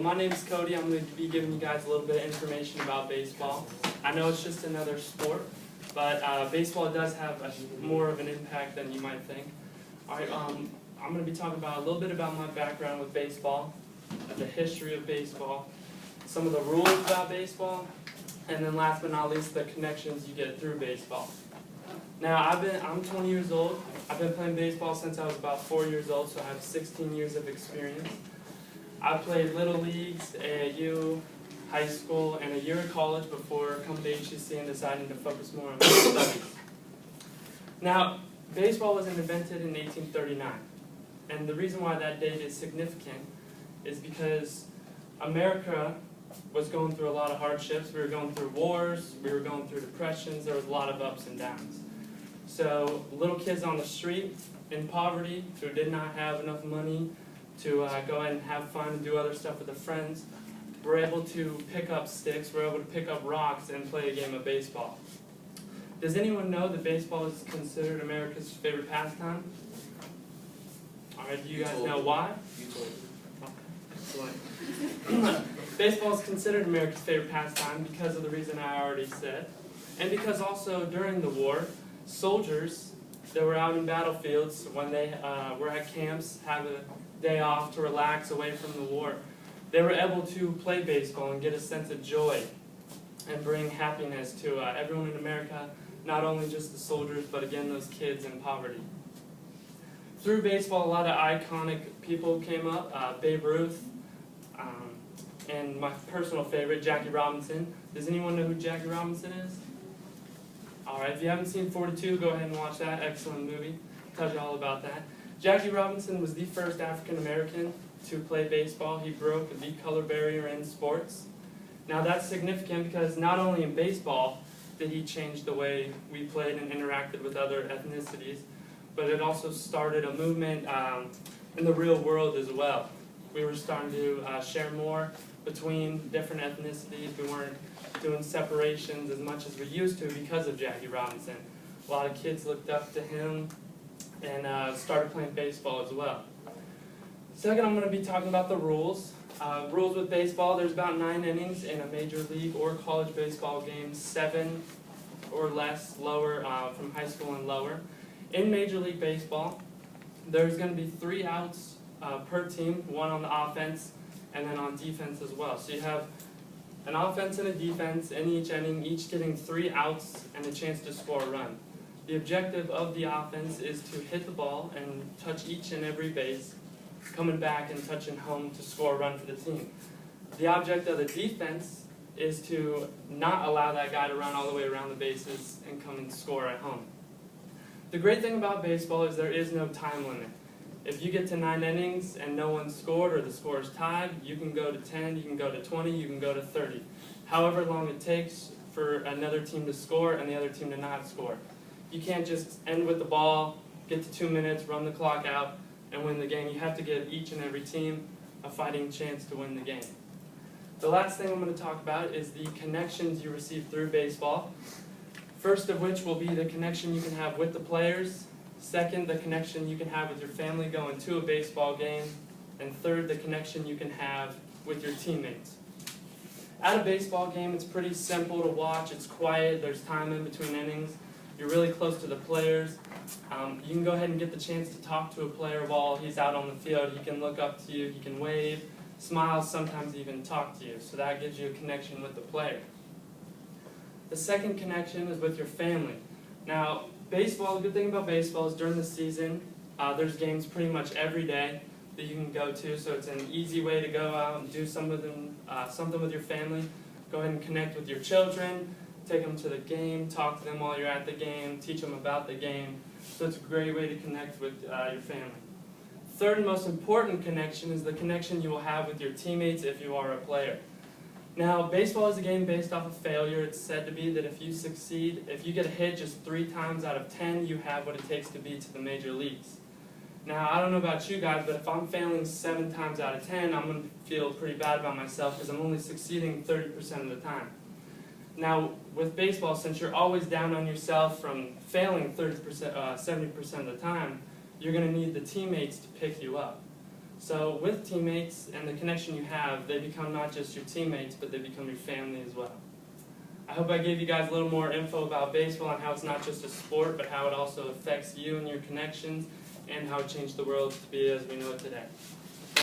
my name is Cody. I'm going to be giving you guys a little bit of information about baseball. I know it's just another sport, but baseball does have more of an impact than you might think. Alright, I'm going to be talking about a little bit about my background with baseball, the history of baseball, some of the rules about baseball, and then last but not least, the connections you get through baseball. Now, I'm 20 years old. I've been playing baseball since I was about 4 years old, so I have 16 years of experience. I played Little Leagues, AAU, high school, and a year of college before coming to HCC and deciding to focus more on my studies. Now, baseball was invented in 1839, and the reason why that date is significant is because America was going through a lot of hardships. We were going through wars, we were going through depressions, there was a lot of ups and downs. So little kids on the street in poverty who did not have enough money to go ahead and have fun and do other stuff with their friends were able to pick up sticks, were able to pick up rocks and play a game of baseball. Does anyone know that baseball is considered America's favorite pastime? Alright, do you guys know why? You told me. Baseball is considered America's favorite pastime because of the reason I already said, and because also during the war, soldiers that were out in battlefields when they were at camps, have a day off to relax away from the war, they were able to play baseball and get a sense of joy and bring happiness to everyone in America, not only just the soldiers, but again those kids in poverty. Through baseball, a lot of iconic people came up, Babe Ruth, and my personal favorite, Jackie Robinson. Does anyone know who Jackie Robinson is? Alright, if you haven't seen 42, go ahead and watch that. Excellent movie. Tells you all about that. Jackie Robinson was the first African American to play baseball. He broke the color barrier in sports. Now that's significant because not only in baseball did he change the way we played and interacted with other ethnicities, but it also started a movement in the real world as well. We were starting to share more between different ethnicities. We weren't doing separations as much as we used to because of Jackie Robinson. A lot of kids looked up to him and started playing baseball as well. Second, I'm going to be talking about the rules. Rules with baseball, there's about 9 innings in a major league or college baseball game, 7 or less, lower, from high school and lower. In Major League Baseball, there's going to be 3 outs per team, 1 on the offense and then on defense as well. So you have an offense and a defense in each inning, each getting 3 outs and a chance to score a run. The objective of the offense is to hit the ball and touch each and every base, coming back and touching home to score a run for the team. The object of the defense is to not allow that guy to run all the way around the bases and come and score at home. The great thing about baseball is there is no time limit. If you get to 9 innings and no one scored or the score is tied, you can go to 10, you can go to 20, you can go to 30. However long it takes for another team to score and the other team to not score. You can't just end with the ball, get to 2 minutes, run the clock out, and win the game. You have to give each and every team a fighting chance to win the game. The last thing I'm going to talk about is the connections you receive through baseball. First of which will be the connection you can have with the players. Second, the connection you can have with your family going to a baseball game. And third, the connection you can have with your teammates. At a baseball game, it's pretty simple to watch. It's quiet. There's time in between innings. You're really close to the players. You can go ahead and get the chance to talk to a player while he's out on the field. He can look up to you. He can wave, smile, sometimes even talk to you. So that gives you a connection with the player. The second connection is with your family. Now, baseball, the good thing about baseball is during the season, there's games pretty much every day that you can go to, so it's an easy way to go out and do something with your family. Go ahead and connect with your children, take them to the game, talk to them while you're at the game, teach them about the game. So it's a great way to connect with your family. Third and most important connection is the connection you will have with your teammates if you are a player. Now, baseball is a game based off of failure. It's said to be that if you succeed, if you get a hit just 3 times out of 10, you have what it takes to be to the major leagues. Now, I don't know about you guys, but if I'm failing 7 times out of 10, I'm going to feel pretty bad about myself because I'm only succeeding 30% of the time. Now, with baseball, since you're always down on yourself from failing 70% of the time, you're going to need the teammates to pick you up. So with teammates and the connection you have, they become not just your teammates, but they become your family as well. I hope I gave you guys a little more info about baseball and how it's not just a sport, but how it also affects you and your connections, and how it changed the world to be as we know it today.